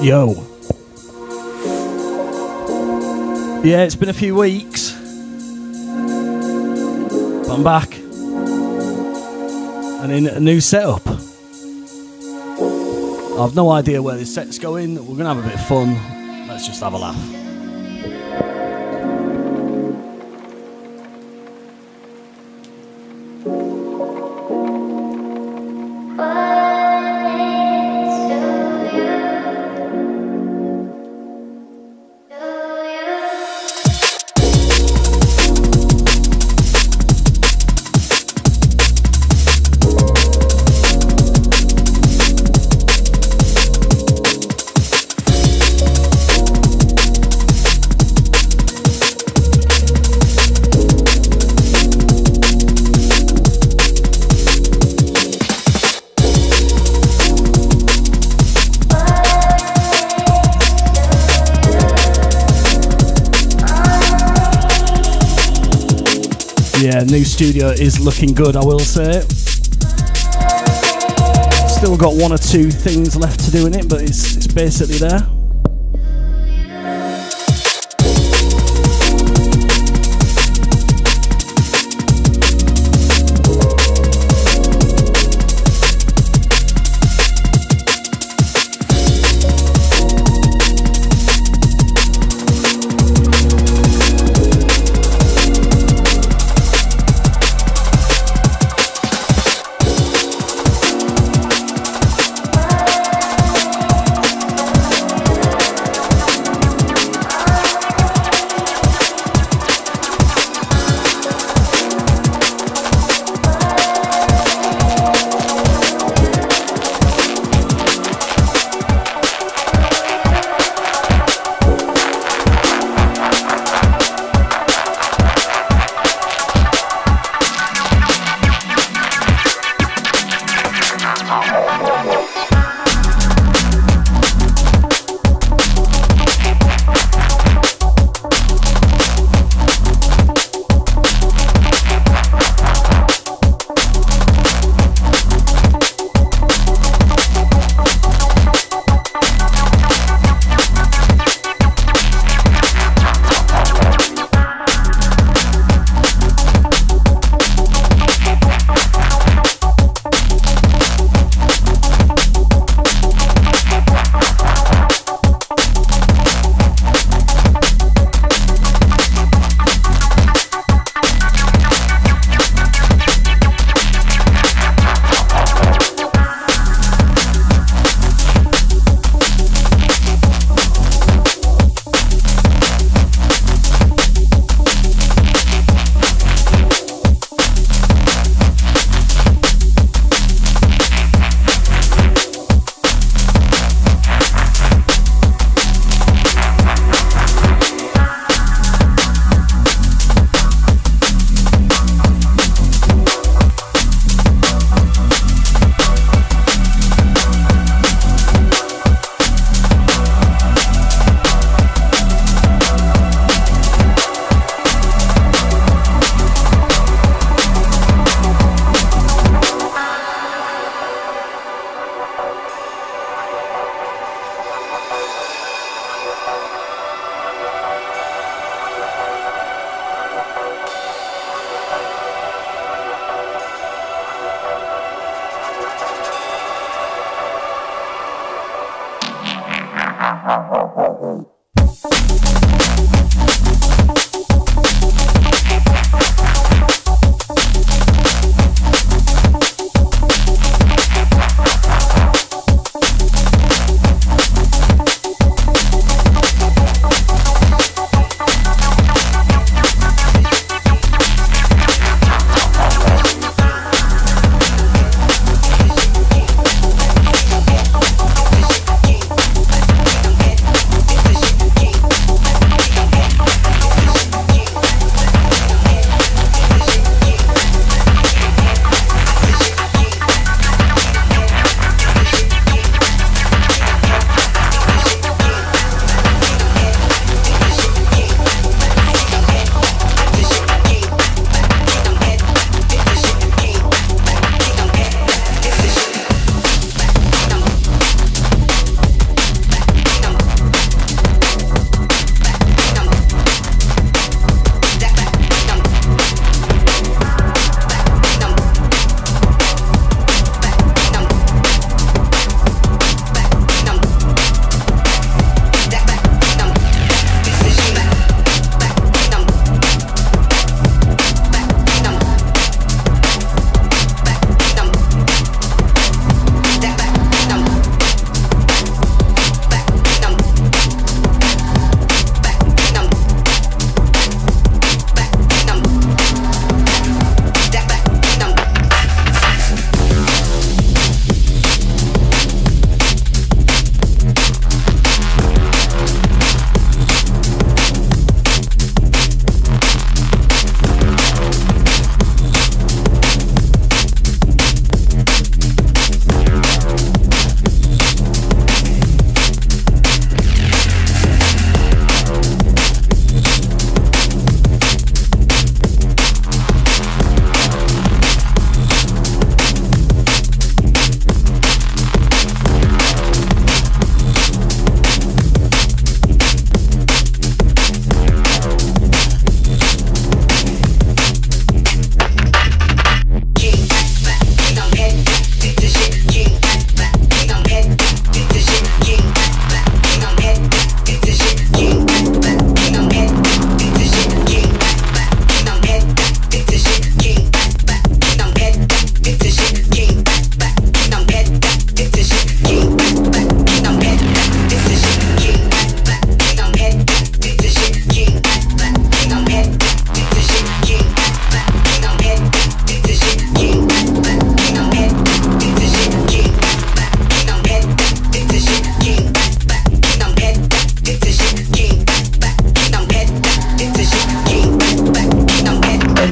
Yo. Yeah, it's been a few weeks, but I'm back and in a new setup. I've no idea where this set's going. We're going to have a bit of fun. Let's just have a laugh. Yeah, new studio is looking good, I will say. Still got one or two things left to do in it, but it's basically there.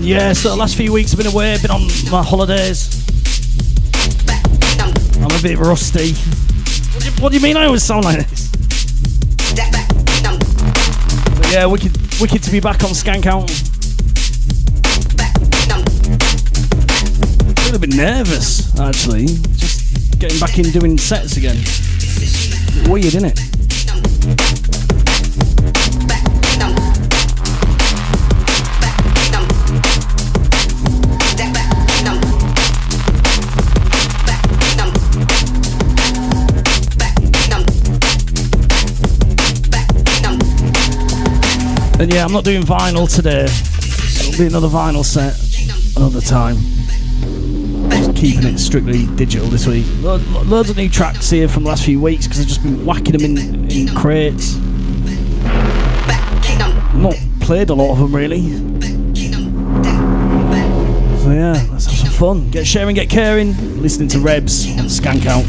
Yeah, so the last few weeks I've been away, been on my holidays. I'm a bit rusty. What do you mean I always sound like this? But yeah, wicked to be back on SkankOut. A little bit nervous, actually. Just getting back in doing sets again. Weird, isn't it? And yeah, I'm not doing vinyl today. It'll be another vinyl set another time. Just keeping it strictly digital this week. Loads of new tracks here from the last few weeks because I've just been whacking them in crates. Not played a lot of them really. So yeah, let's have some fun. Get sharing, get caring. Listening to Rebs on SkankOut.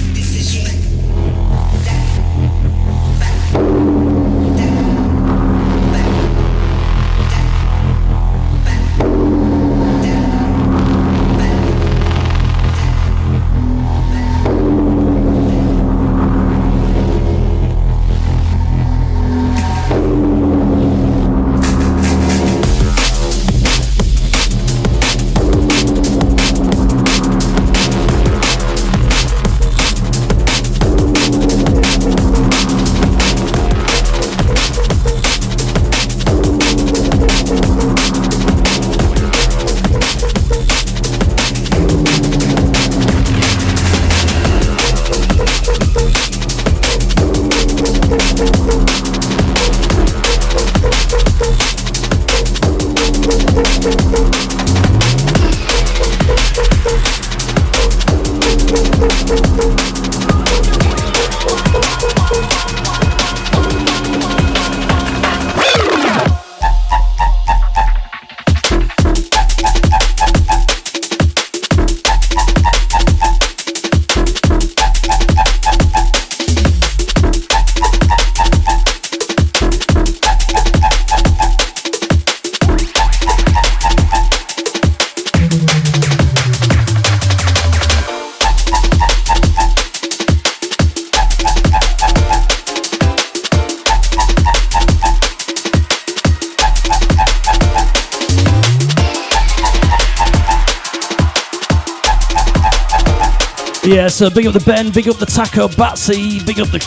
Yeah, so big up the Ben, big up the Taco Batsy, big up the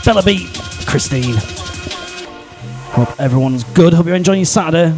Bella Beat, Christine. Hope everyone's good. Hope you're enjoying your Saturday.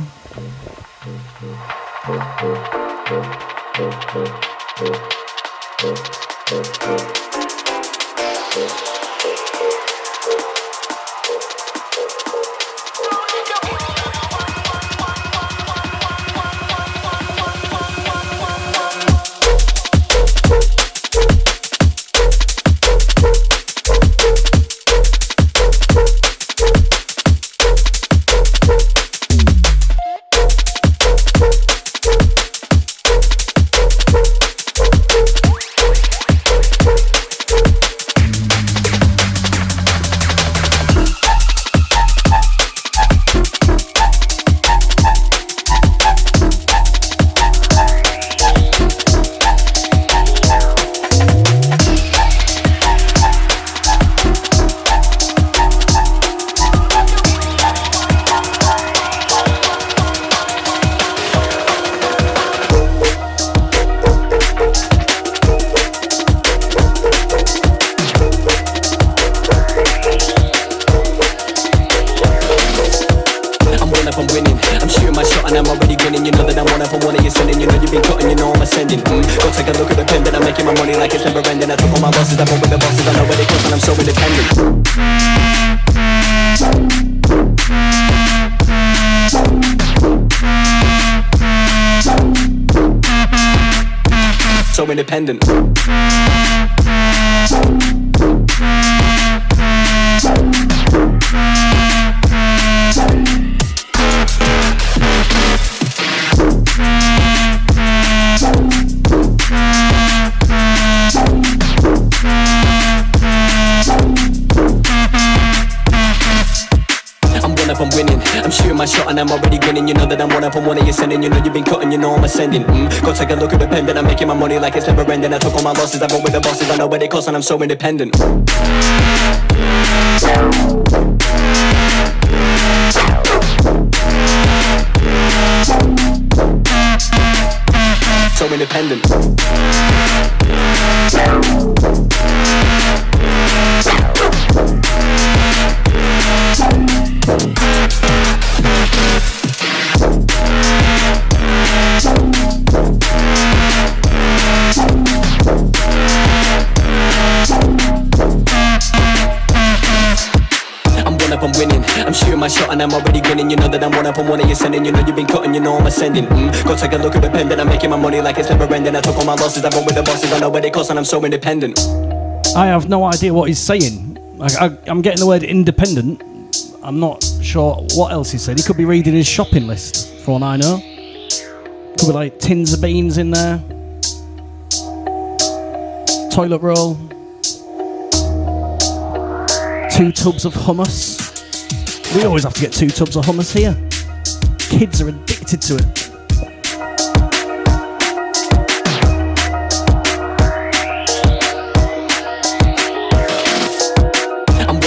Independent. my shot and I'm already grinning. You know that I'm one up on one of your sending. You know you've been cutting, you know I'm ascending. Go take a look at the pen, that I'm making my money like it's never ending. I took all my losses, I roll with the bosses. I know what it costs and I'm so independent. So independent. I'm winning, I'm shooting my shot and I'm already grinning. You know that I'm one up on one of your sending. You know you've been cutting, you know I'm ascending. Go take a look at the pen, that I'm making my money like it's never ending. I took all my losses, I roll with the bosses. I know what it costs and I'm so independent. I have no idea what he's saying. I'm getting the word independent. I'm not sure what else he said. He could be reading his shopping list, for all I know. Could be like tins of beans in there, toilet roll, 2 tubs of hummus. We always have to get 2 tubs of hummus here. Kids are addicted to it.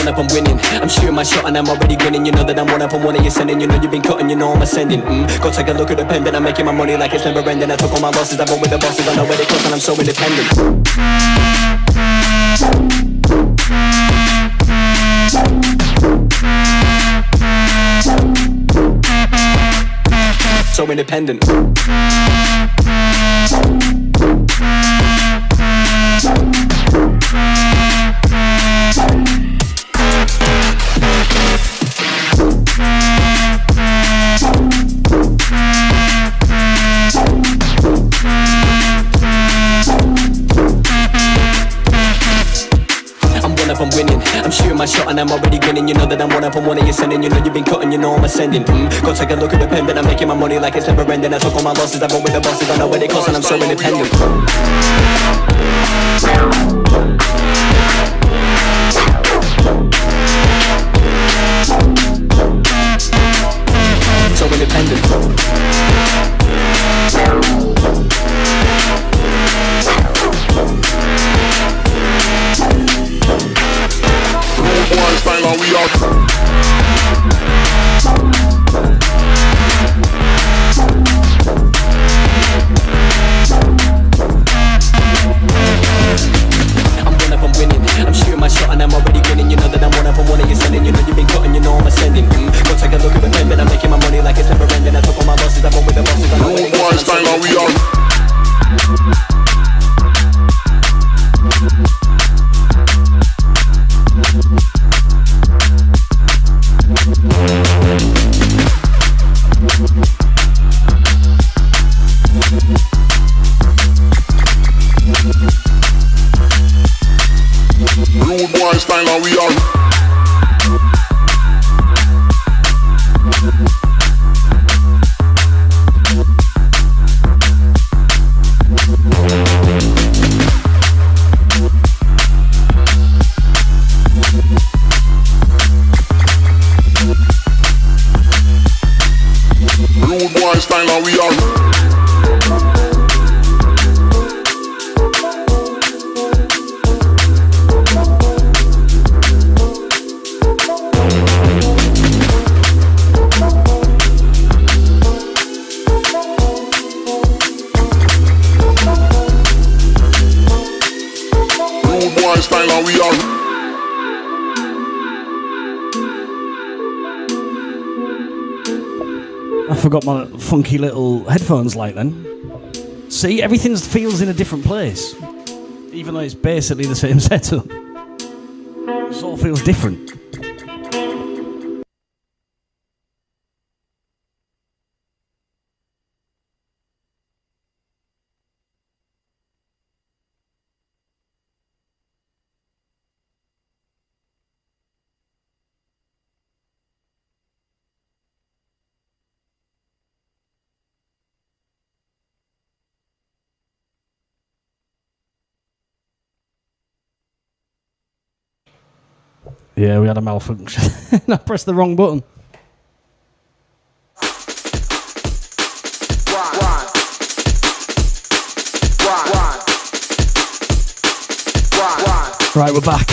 I'm winning, I'm shooting my shot and I'm already grinning. You know that I'm one up on one of your sending. You know you've been cutting, you know I'm ascending. Go take a look at the pen, that I'm making my money like it's never ending. I took all my losses, I roll with the bosses. I know where they cost and I'm so independent. So independent. I'm winning, I'm shooting my shot and I'm already grinning. You know that I'm one up on one of your sending. You know you've been cutting, you know I'm ascending. Go take a look at the pen, that I'm making my money like it's never ending. I took all my losses, I roll with the bosses. I know what it costs and I'm so independent. So independent. We are. I'm winning, I'm shooting my shot and I'm already grinning. You know that I'm one up on one of your sending. You know you've been cutting, you know I'm ascending. Go take a look at the pen, that I'm making my money like it's never ending. I took all my losses, I roll with the bosses. I know what it costs and I'm so independent. We are. Rude boy style, we are. Style, we are. I forgot my funky little headphones light then. See, everything feels in a different place. Even though it's basically the same setup. It all feels different. Yeah, we had a malfunction. I pressed the wrong button. Right, we're back.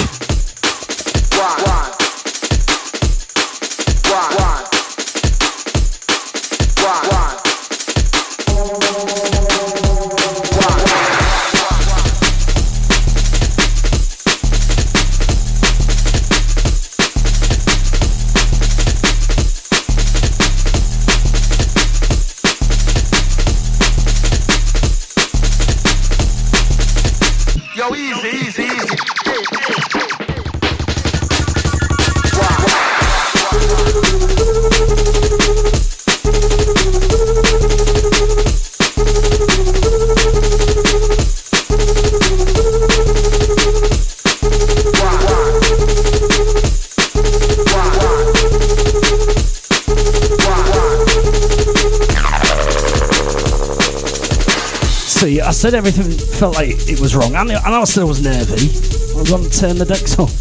I said everything felt like it was wrong. And I said I was nervy. I was going to turn the decks off.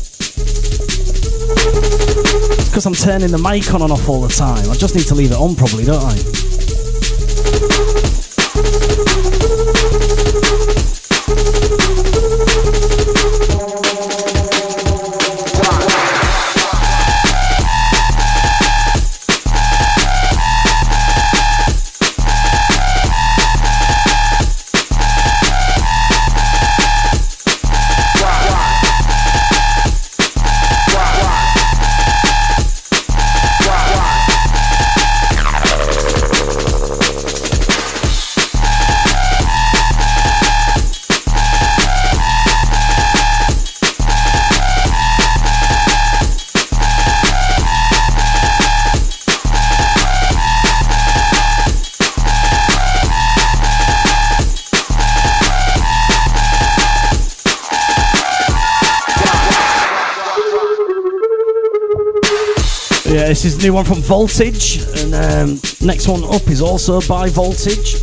Because I'm turning the mic on and off all the time. I just need to leave it on probably, don't I? This is the new one from Voltage, and next one up is also by Voltage.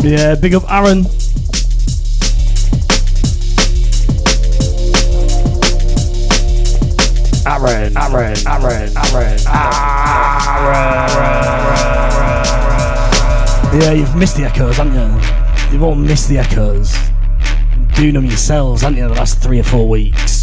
Yeah, big up Aaron. Yeah, you've missed the echoes, haven't you? You've all missed the echoes. Doing them yourselves, haven't you, the last 3 or 4 weeks?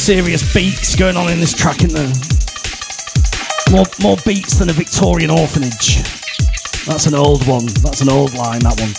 serious beats going on in this track, in there. More beats than a Victorian orphanage. That's an old one. That's an old line, that one.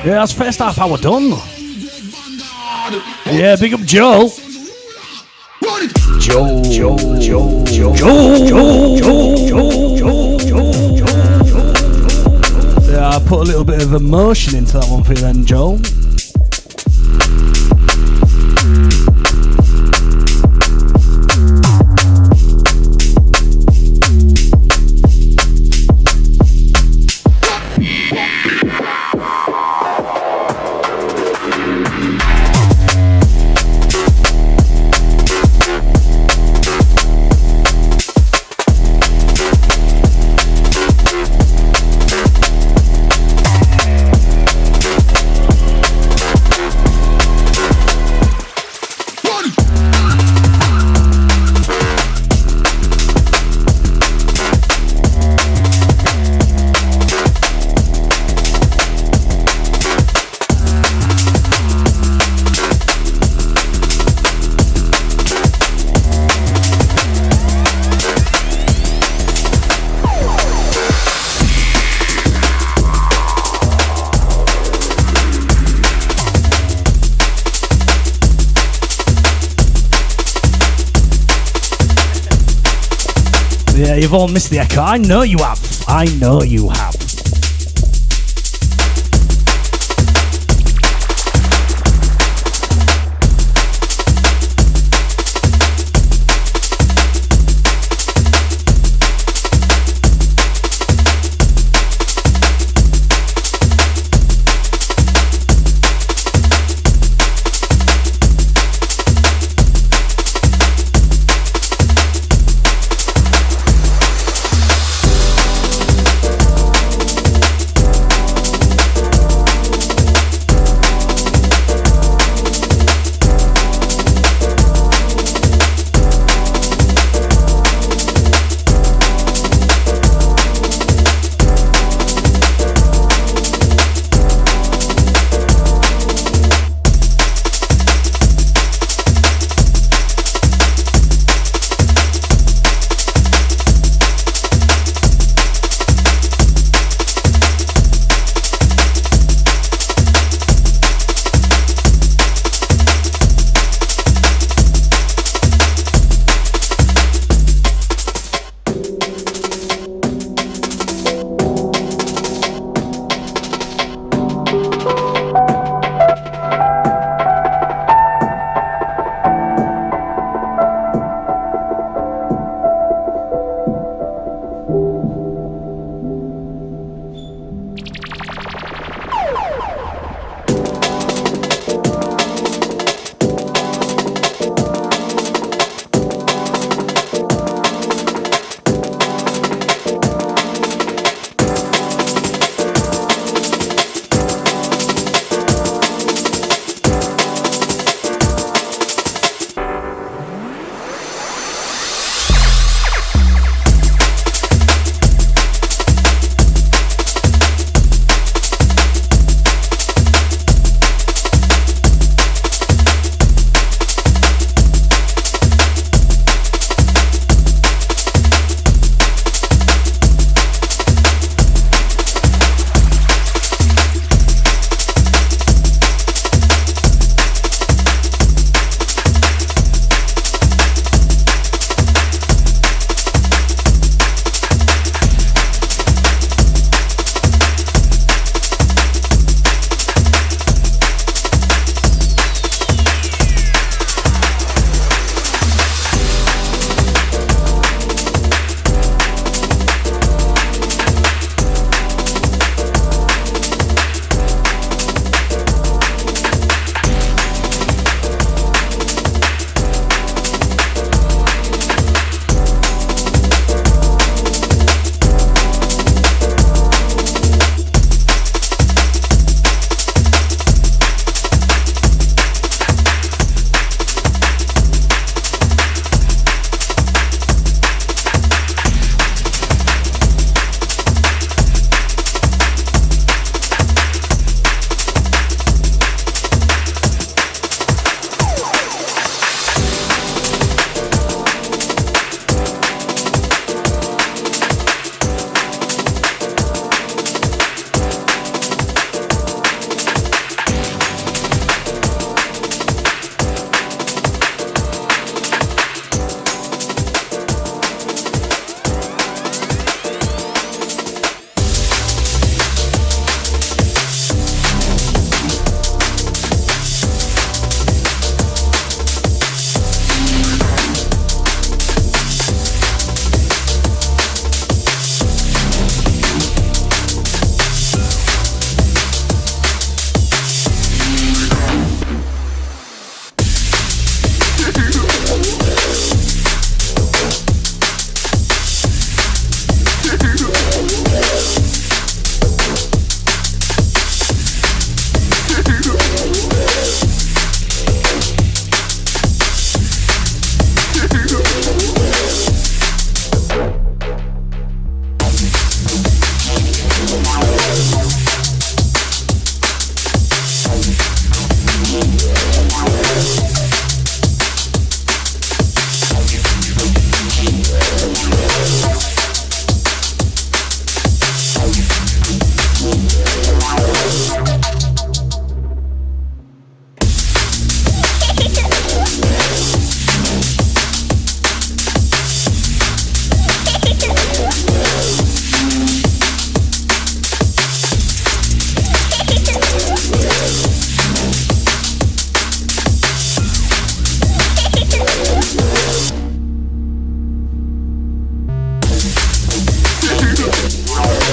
Yeah, that's first half hour done. Yeah, big up Joe. Joe. Put a little bit of emotion into that one for you then, Joel. Yeah, you've all missed the echo. I know you have. I know you have.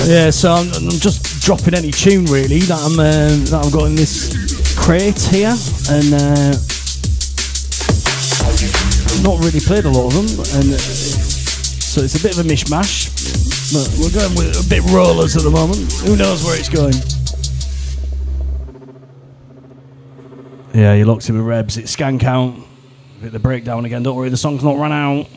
Yeah, so I'm just dropping any tune really that I've got in this crate here, and not really played a lot of them, and so it's a bit of a mishmash. But we're going with a bit rollers at the moment. Who knows where it's going? Yeah, you're locked in with Rebs. It's SkankOut. Hit the breakdown again. Don't worry, the song's not run out.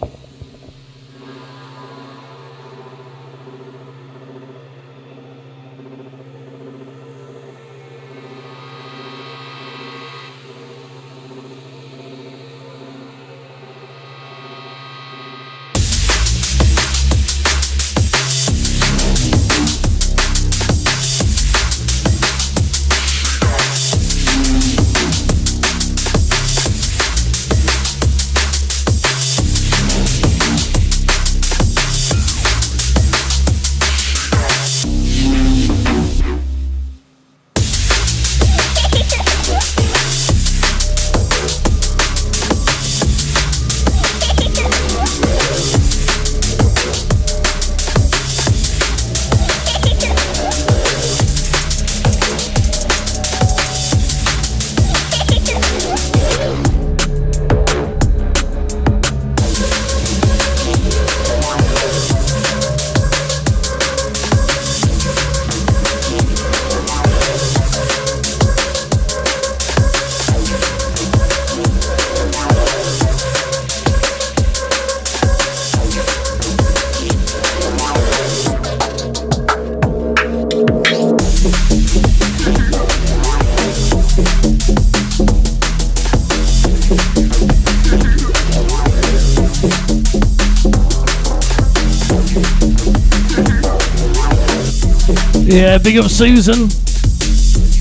Yeah, big up Susan.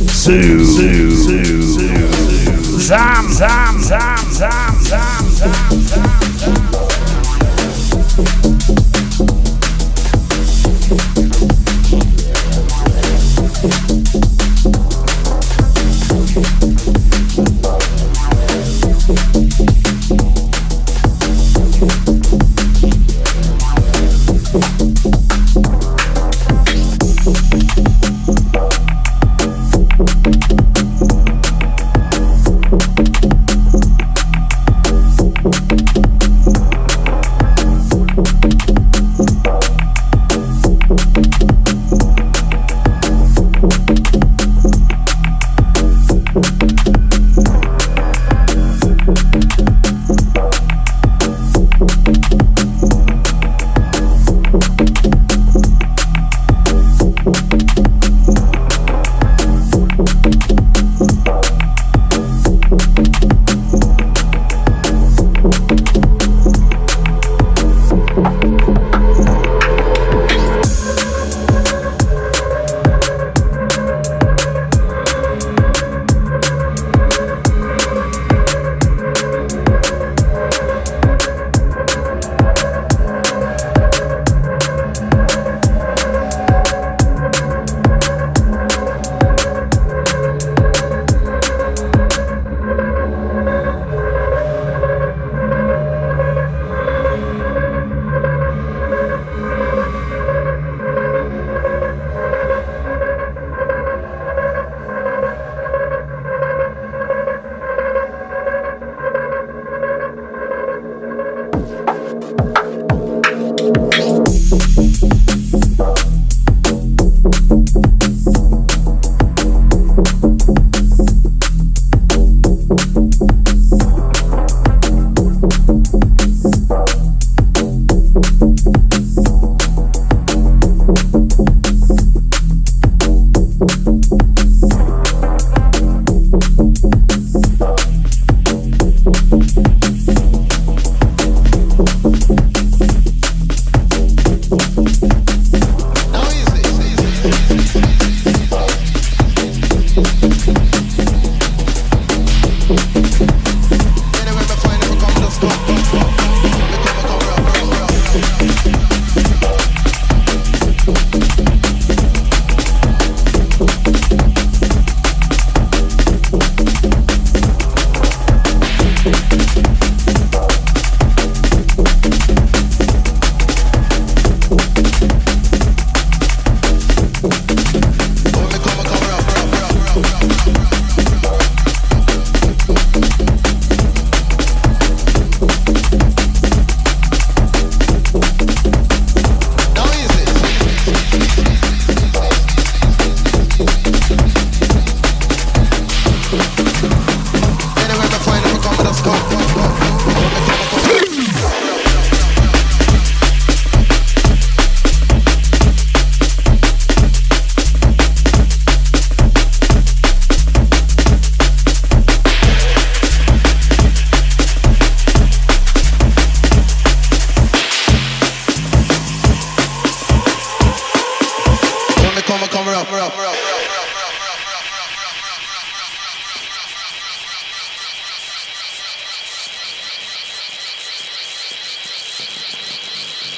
Sue. Zam.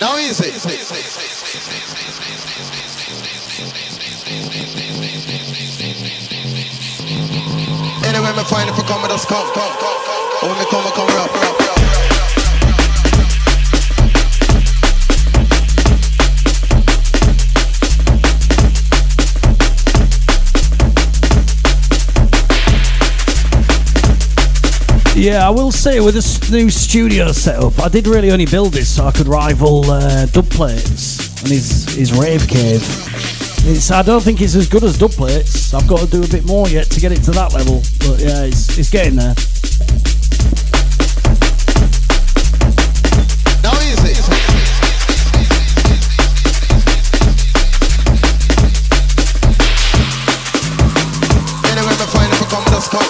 Now easy. Anyway, me find if I come with us, come. When me come, I come rap. Yeah, I will say with this new studio setup, I did really only build this so I could rival Dub Plates and his rave cave. I don't think it's as good as Dub Plates. I've got to do a bit more yet to get it to that level, but yeah, it's getting there. Now easy. Anyway, me find if I come with us, come.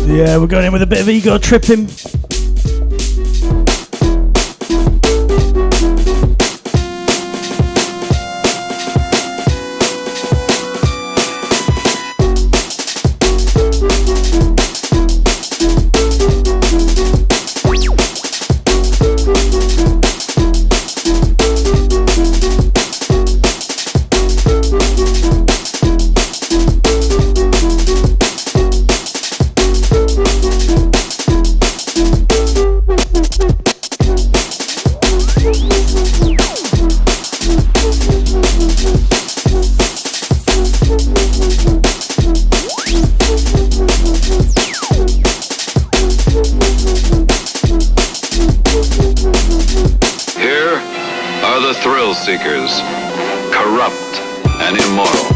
Yeah, we're going in with a bit of ego tripping. Thrill seekers, corrupt and immoral.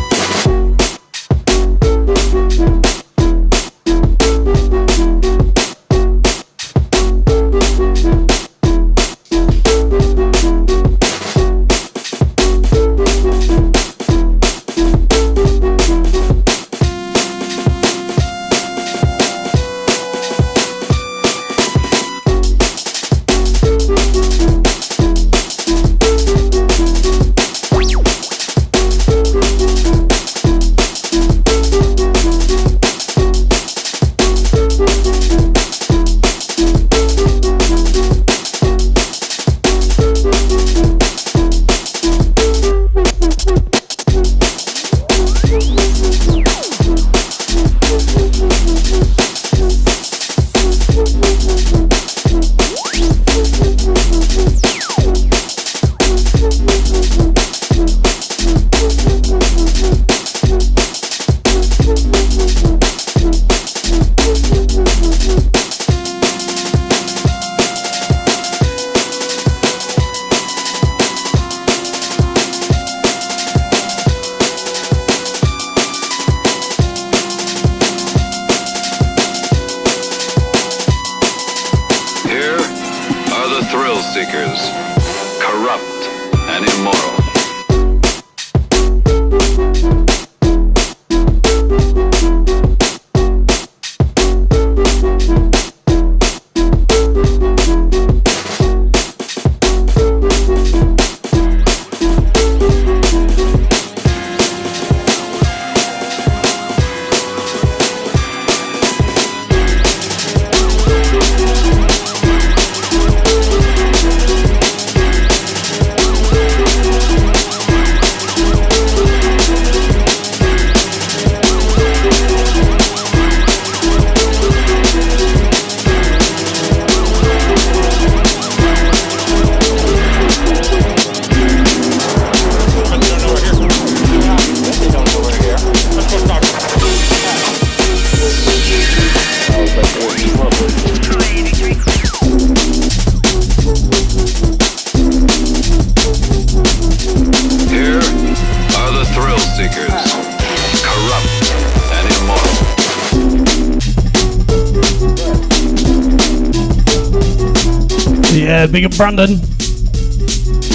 Big up Brandon.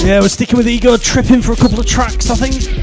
Yeah, we're sticking with Ego Tripping for a couple of tracks, I think.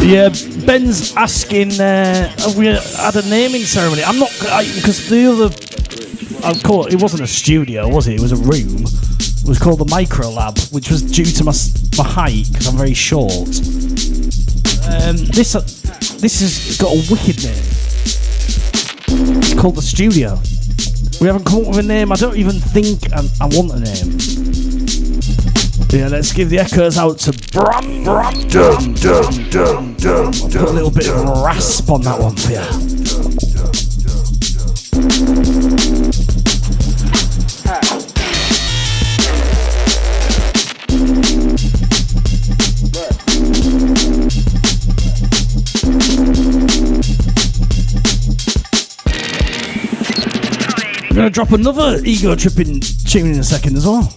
Yeah, Ben's asking, have we had a naming ceremony? I'm not, because the other, it wasn't a studio, was it? It was a room. It was called the Micro Lab, which was due to my height, because I'm very short. This has got a wicked name. It's called the Studio. We haven't come up with a name. I don't even think I want a name. Yeah, let's give the echoes out to Brum Brum Dum Dum Dum Dum. I'll put a little bit of rasp on that one for you. I'm going to drop another Ego Tripping tune in a second as well.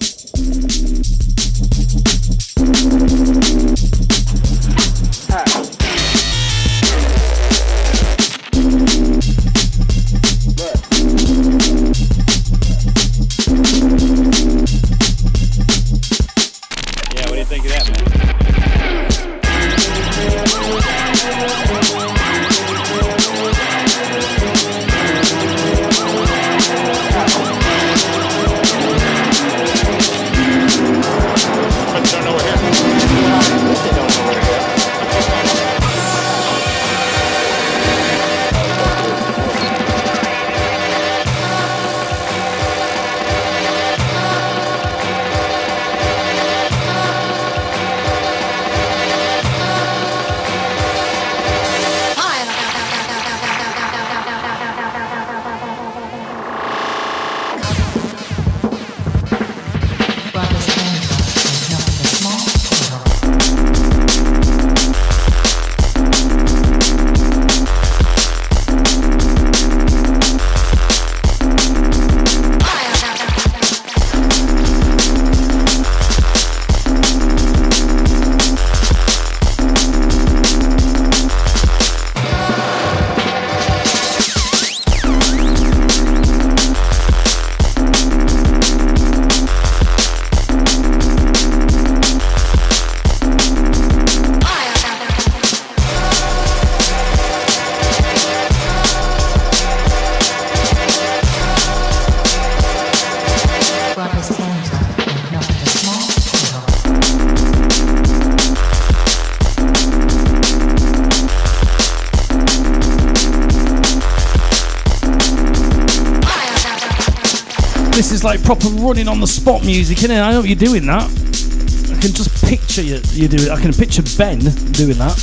This is like proper running on the spot music, innit? I hope you're doing that. I can just picture you doing it. I can picture Ben doing that.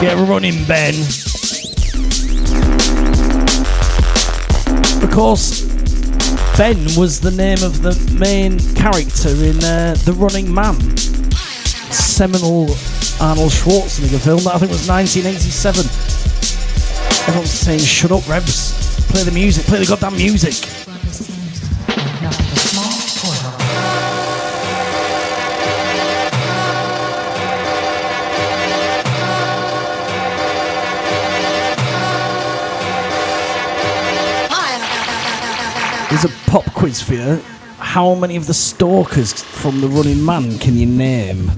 Get running, Ben. Of course, Ben was the name of the main character in The Running Man, seminal Arnold Schwarzenegger film that I think was 1987. Everyone's saying, shut up, Rebs. Play the music, play the goddamn music. There's a pop quiz for you. How many of the stalkers from The Running Man can you name?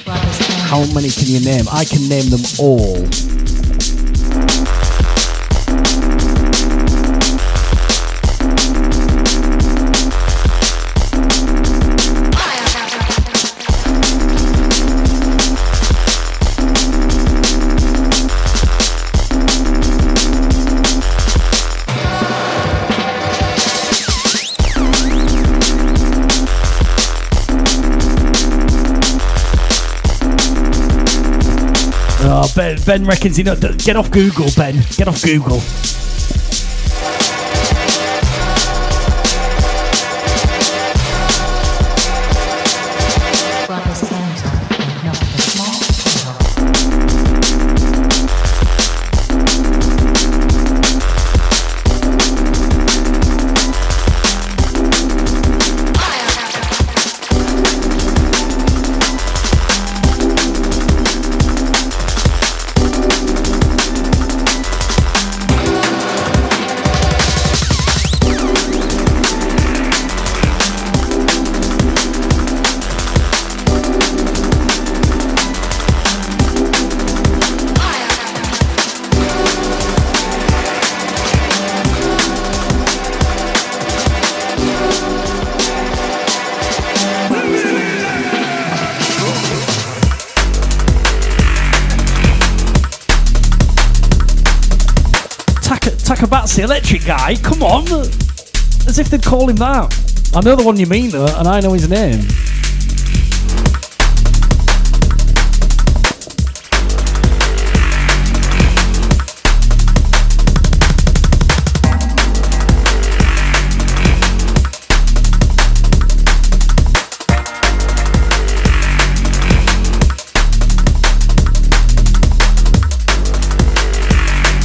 How many can you name? I can name them all. Oh, Ben reckons he knows. Get off Google, Ben. Get off Google. Takabatsu, electric guy, come on! As if they'd call him that. I know the one you mean though, and I know his name.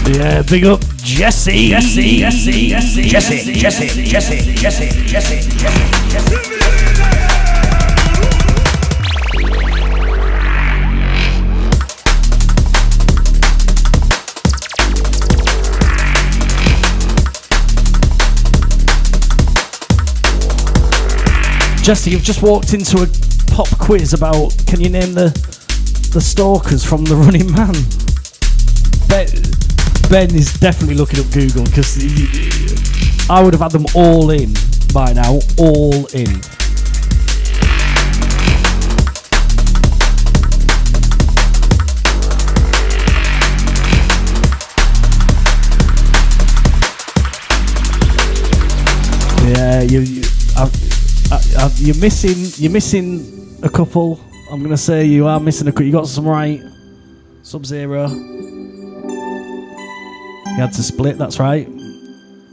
Yeah, big up Jesse. Jesse, you've just walked into a pop quiz about can you name the stalkers from The Running Man? Ben is definitely looking up Google because I would have had them all in by now. All in. Yeah, you're missing a couple. I'm gonna say you are missing a couple. You got some right. Sub-Zero. You had to split. That's right.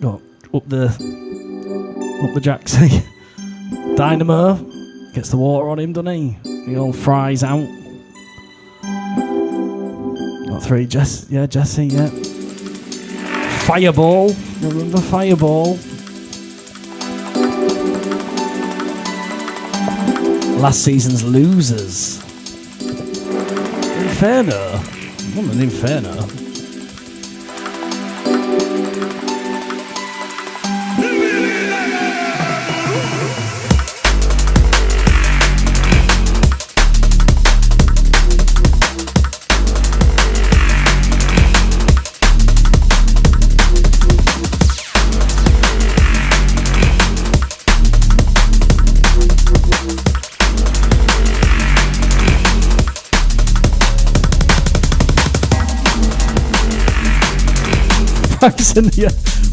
Got up the Jacksy. Dynamo gets the water on him, doesn't he? He all fries out. Got three. Jesse. Yeah. Fireball. Remember Fireball? Last season's losers. Inferno. What an Inferno.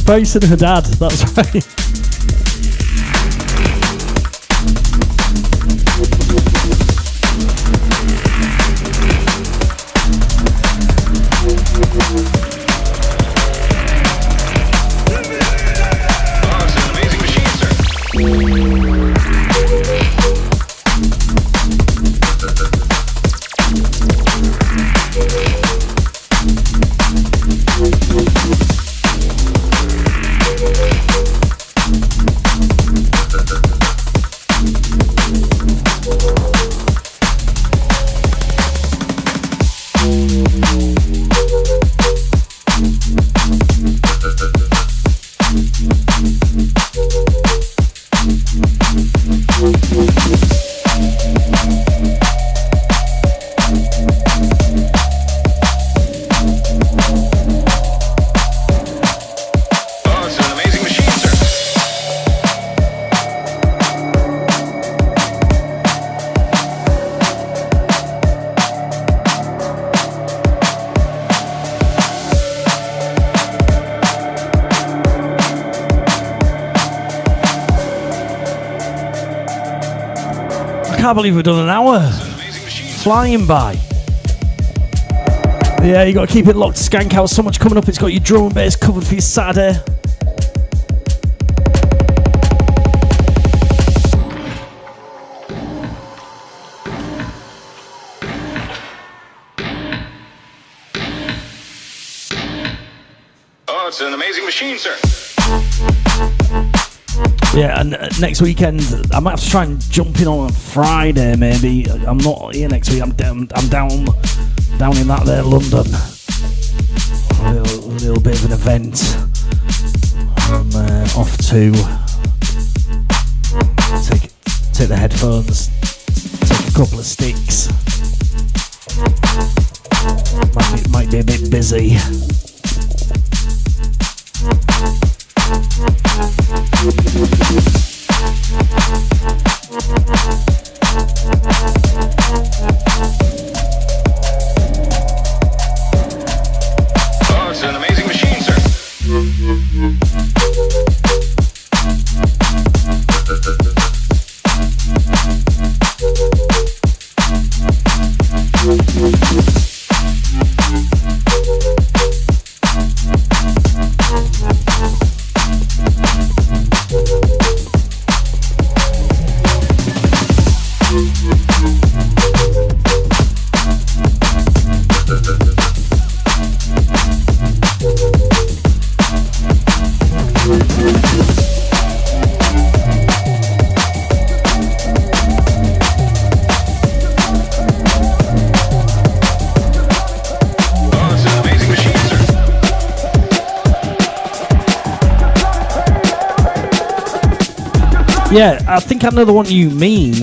Space and her dad, that's right. I can't believe we've done an hour. Flying by. Yeah, you got to keep it locked to Skank Out. So much coming up. It's got your drum and bass covered for your Saturday. Oh, it's an amazing machine, sir. Yeah, and next weekend I might have to try and jump in on a Friday. Maybe I'm not here next week. I'm down in that there London. A little bit of an event. I'm off to take the headphones, take a couple of sticks. Might be a bit busy. Oh, it's an amazing machine, sir. Yeah, I think I know the one you mean,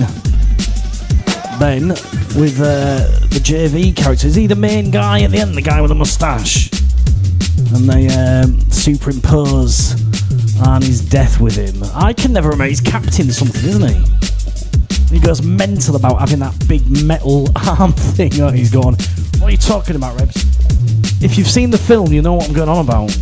Ben, with the JV character. Is he the main guy at the end, the guy with the moustache? And they superimpose Arnie's death with him. I can never remember. He's Captain something, isn't he? He goes mental about having that big metal arm thing that he's gone. What are you talking about, Rebs? If you've seen the film, you know what I'm going on about.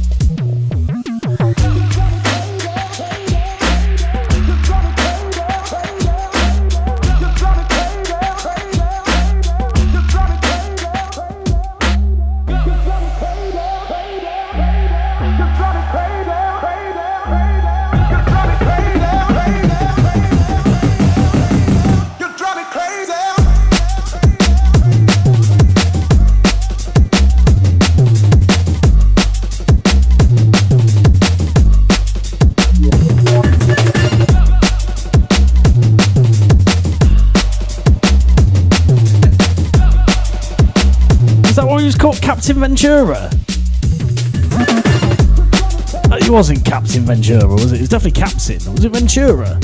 Captain Ventura? It wasn't Captain Ventura, was it? It was definitely Captain. Was it Ventura?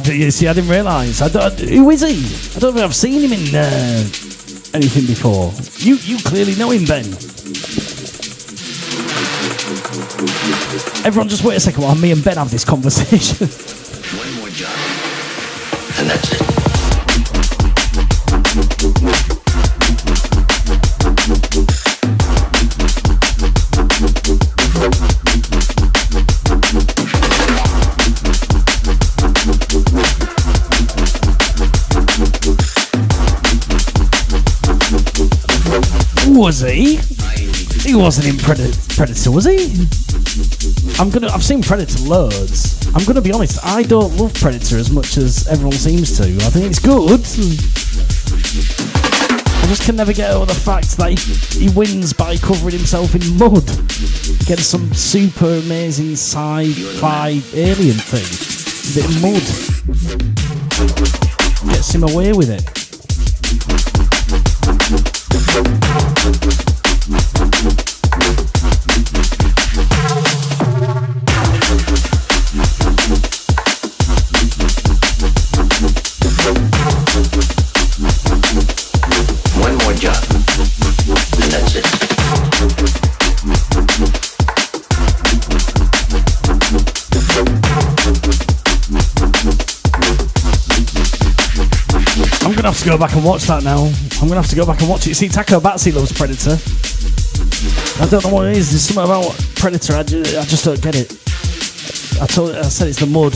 You see, I didn't realise. Who is he? I don't think I've seen him in anything before. You clearly know him, Ben. Everyone just wait a second while me and Ben have this conversation. One more job, and that's it. Was he? He wasn't in Predator, was he? I've seen Predator loads. I'm gonna be honest, I don't love Predator as much as everyone seems to. I think it's good. I just can never get over the fact that he wins by covering himself in mud against some super amazing sci-fi alien thing. A bit of mud. Gets him away with it. One more job, and that's it. I'm gonna have to go back and watch that now. I'm gonna have to go back and watch it. See, Taco Batsy loves Predator. I don't know what it is. There's something about Predator. I just don't get it. I said it's the mud.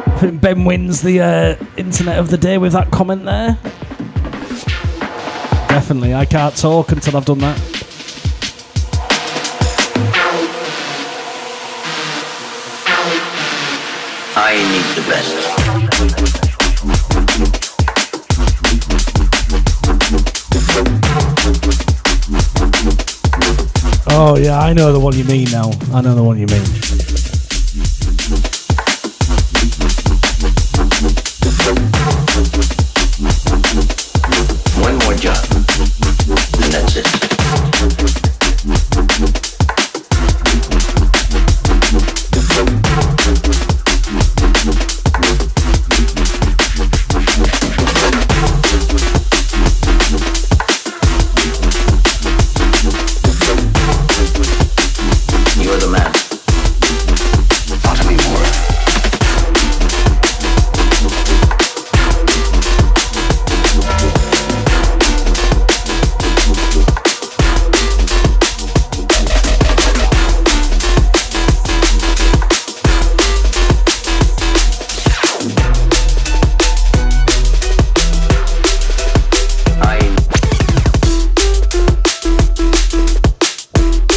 I think Ben wins the internet of the day with that comment there. Definitely. I can't talk until I've done that. I need the best. Oh yeah, I know the one you mean now. I know the one you mean. One more job, and that's it. You're the man. Talk to me more.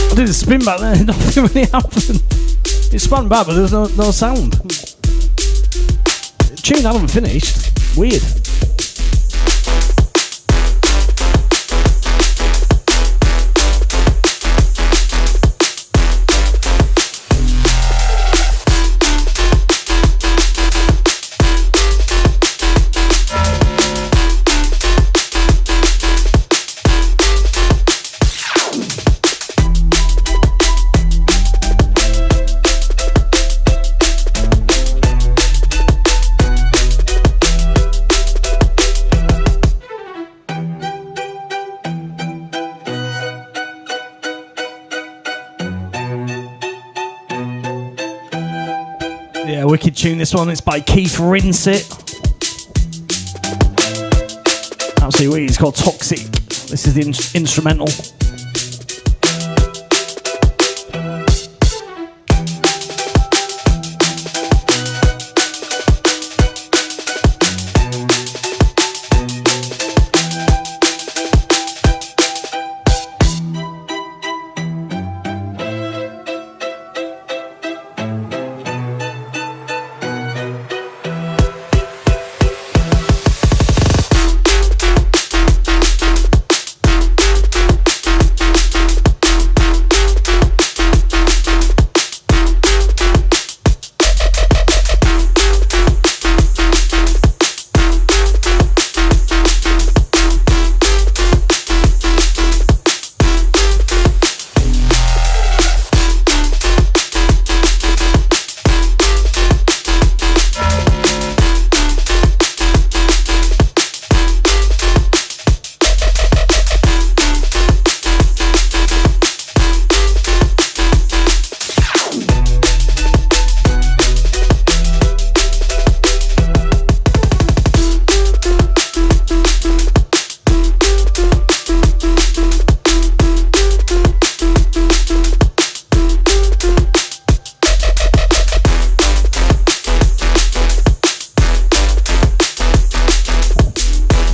I did a spin back there, nothing really happened. It spun back, but there was no sound. The tune hadn't finished. Weird. Yeah, wicked tune this one. It's by Keith Rinsett. Absolutely weird. It's called Toxic. This is the instrumental.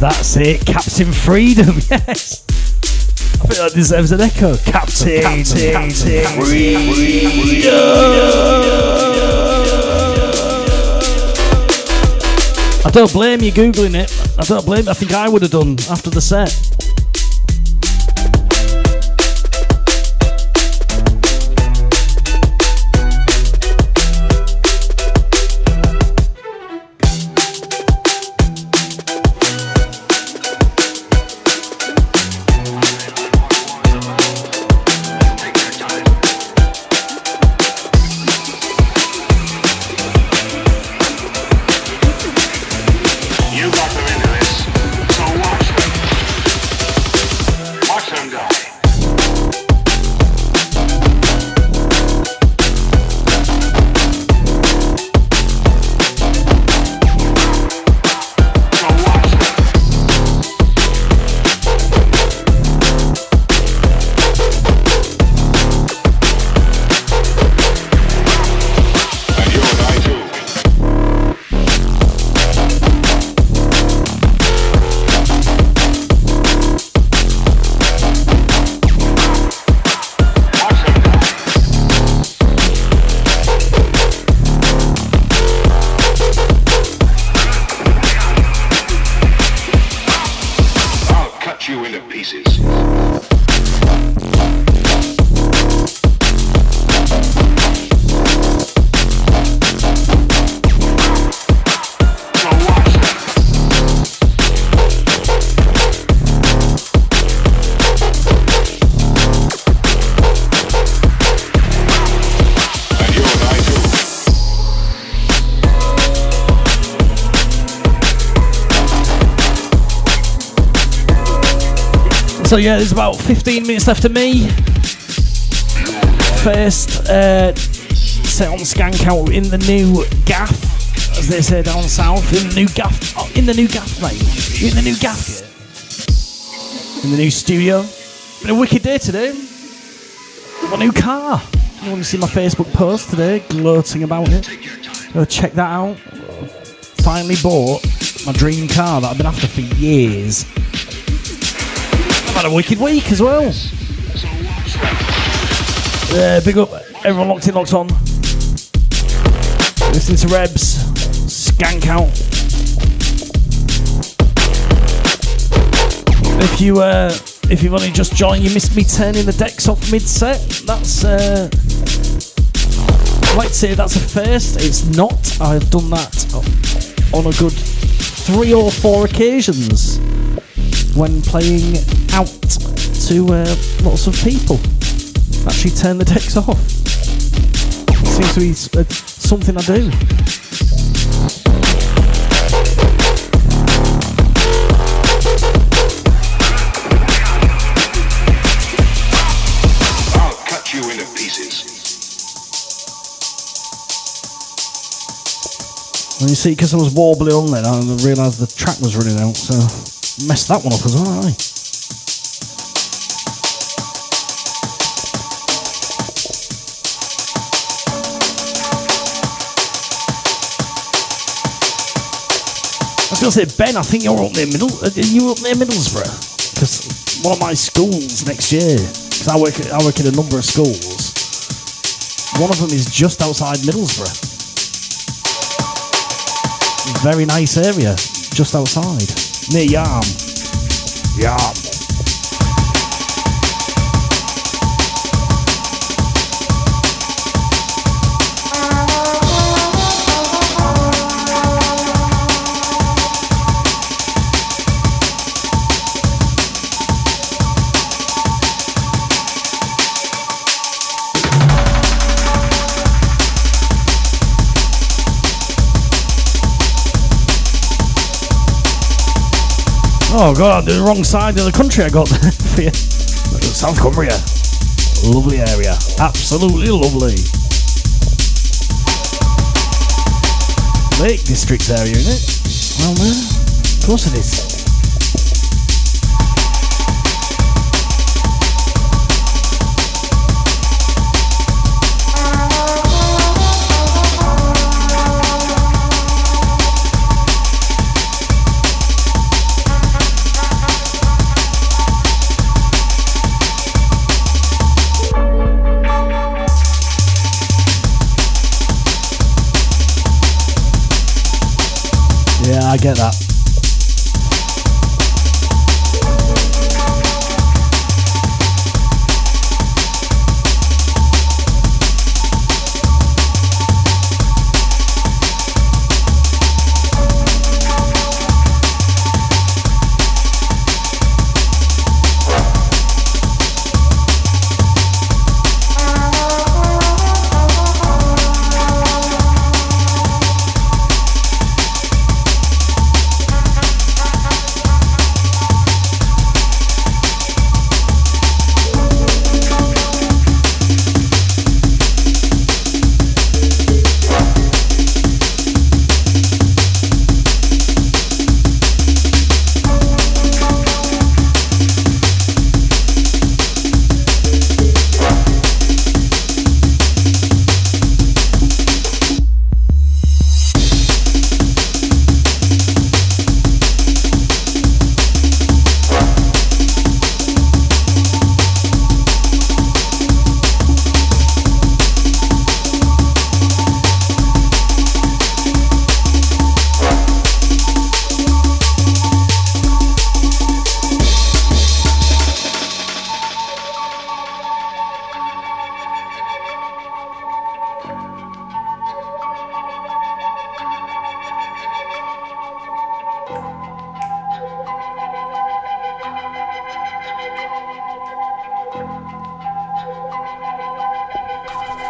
That's it, Captain Freedom, yes. I think that deserves an echo. Captain Freedom. I don't blame you Googling it. I don't blame you. I think I would have done after the set. So yeah, there's about 15 minutes left of me. First set on SkankOut in the new gaff, as they say down south. In the new gaff, in the new gaff, mate. You in the new gaff, yeah? In the new studio. Been a wicked day today. Got a new car. You want to see my Facebook post today, gloating about it? Go check that out. Finally bought my dream car that I've been after for years. I've had a wicked week as well. Big up everyone locked in, locked on. Listening to Rebs, SkankOut. If you've only just joined, you missed me turning the decks off mid-set. That's I'd like to say that's a first. It's not. I've done that on a good 3 or 4 occasions when playing out to lots of people. Actually turn the decks off. Seems to be something I do. I'll cut you into pieces. Well, you see, because I was warbling on then, I realised the track was running out, so messed that one up as well, haven't I? I was going to say, Ben, I think you're up near Middlesbrough, because one of my schools next year, because I work in a number of schools, one of them is just outside Middlesbrough. Very nice area, just outside, near Yarm. Oh god, the wrong side of the country I got there for you. South Cumbria. Lovely area. Absolutely lovely. Lake District area, isn't it? Well, of course it is. get that.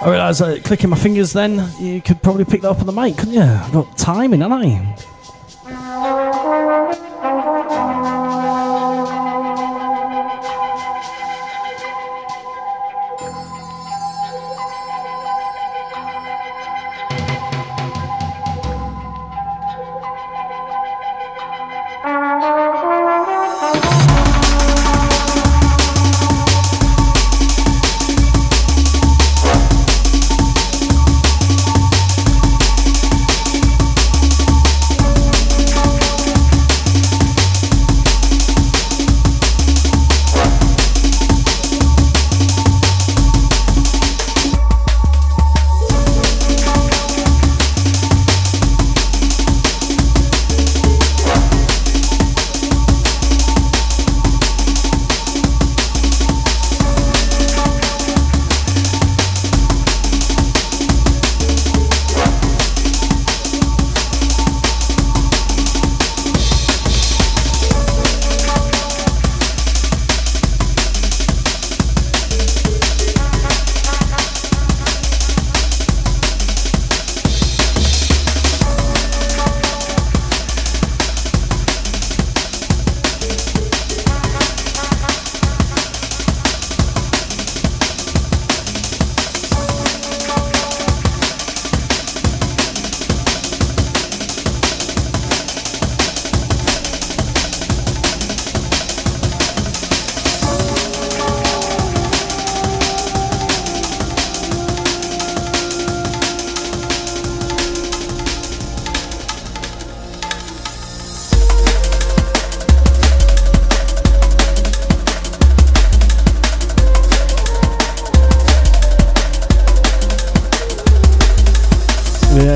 I realise clicking my fingers then, you could probably pick that up on the mic, couldn't you? I've got timing, haven't I?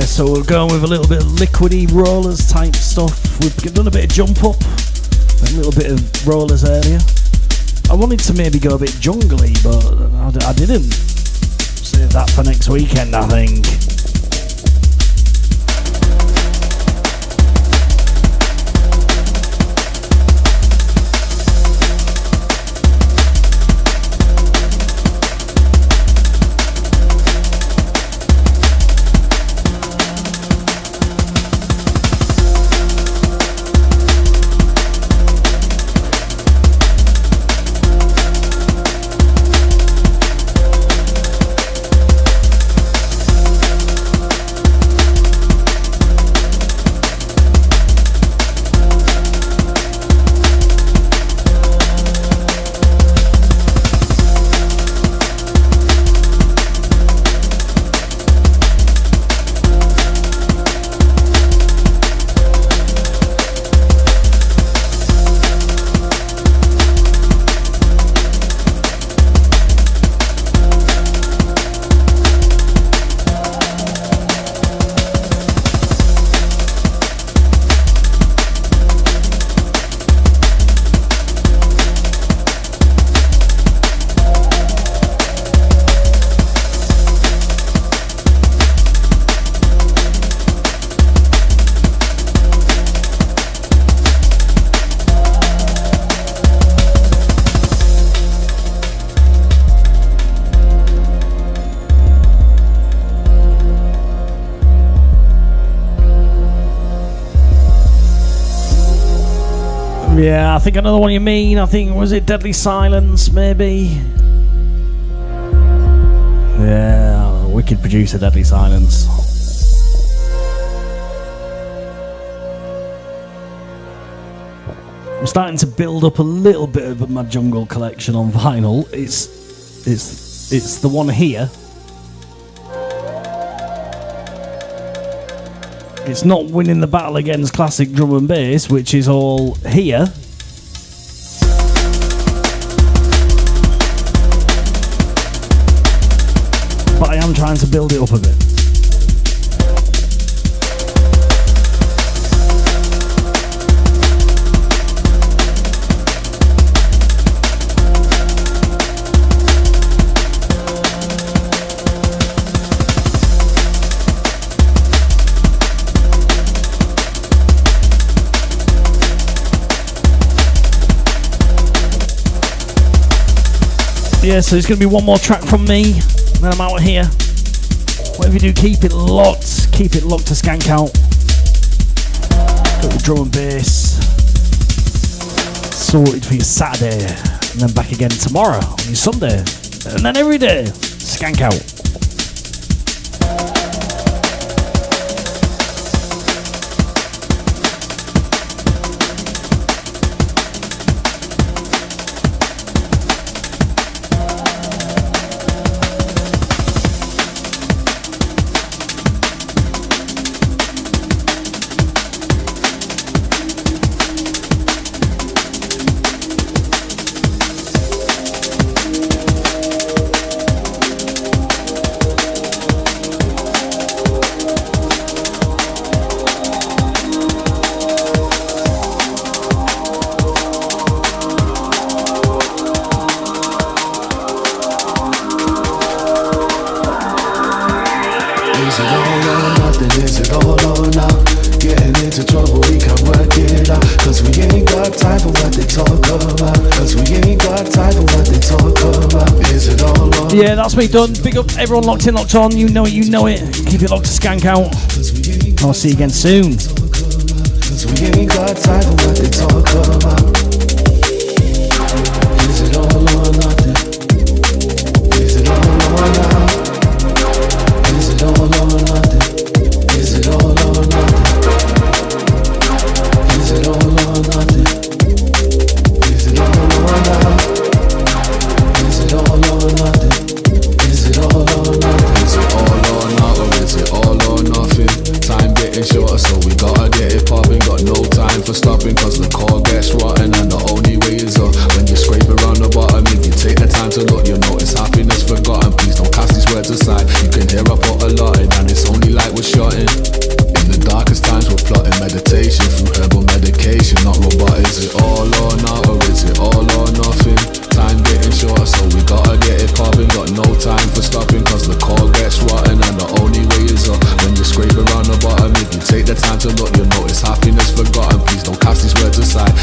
So we're going with a little bit of liquidy rollers type stuff. We've done a bit of jump up, a little bit of rollers earlier. I wanted to maybe go a bit jungly, but I didn't. Save that for next weekend, I think. Yeah, I think I know the one you mean. I think, was it Deadly Silence, maybe? Yeah, wicked producer, Deadly Silence. I'm starting to build up a little bit of my jungle collection on vinyl. It's the one here. It's not winning the battle against classic drum and bass, which is all here. But I am trying to build it up a bit. Yeah, so there's going to be one more track from me, and then I'm out of here. Whatever you do, keep it locked. Keep it locked to Skank Out. Got the drum and bass sorted for your Saturday, and then back again tomorrow on your Sunday, and then every day, Skank Out. Yeah, that's me done. Big up everyone locked in, locked on. You know it, you know it. Keep it locked to Skank Out. I'll see you again soon. Cause we ain't got time for what they talk about. Is it all or nothing? Is it all or now? Is it all or nothing? Is it all or nothing? Is it all or nothing? Is it all or now? Is it all or nothing? Is it all or nothing? Is it all or not, or is it all or nothing? Time getting shorter, so we gotta get it popping. Got no time for stopping, cause the core gets rotten, and the only way is up. When you scrape around the bottom, if you take the time to look, you'll notice happiness forgotten. Please don't cast these words aside. You can hear I put a lot in, and it's only like we're shotting. In the darkest times we're plotting meditation through herbal medication, not robot. Is it all or not, or is it all or nothing? Time getting shorter, so we gotta get it popping. Got no time for stopping, cause the core gets rotten, and the only way is up. When you scrape around the bottom, if you take the time to look, you'll notice happiness forgotten. Please don't cast these words aside.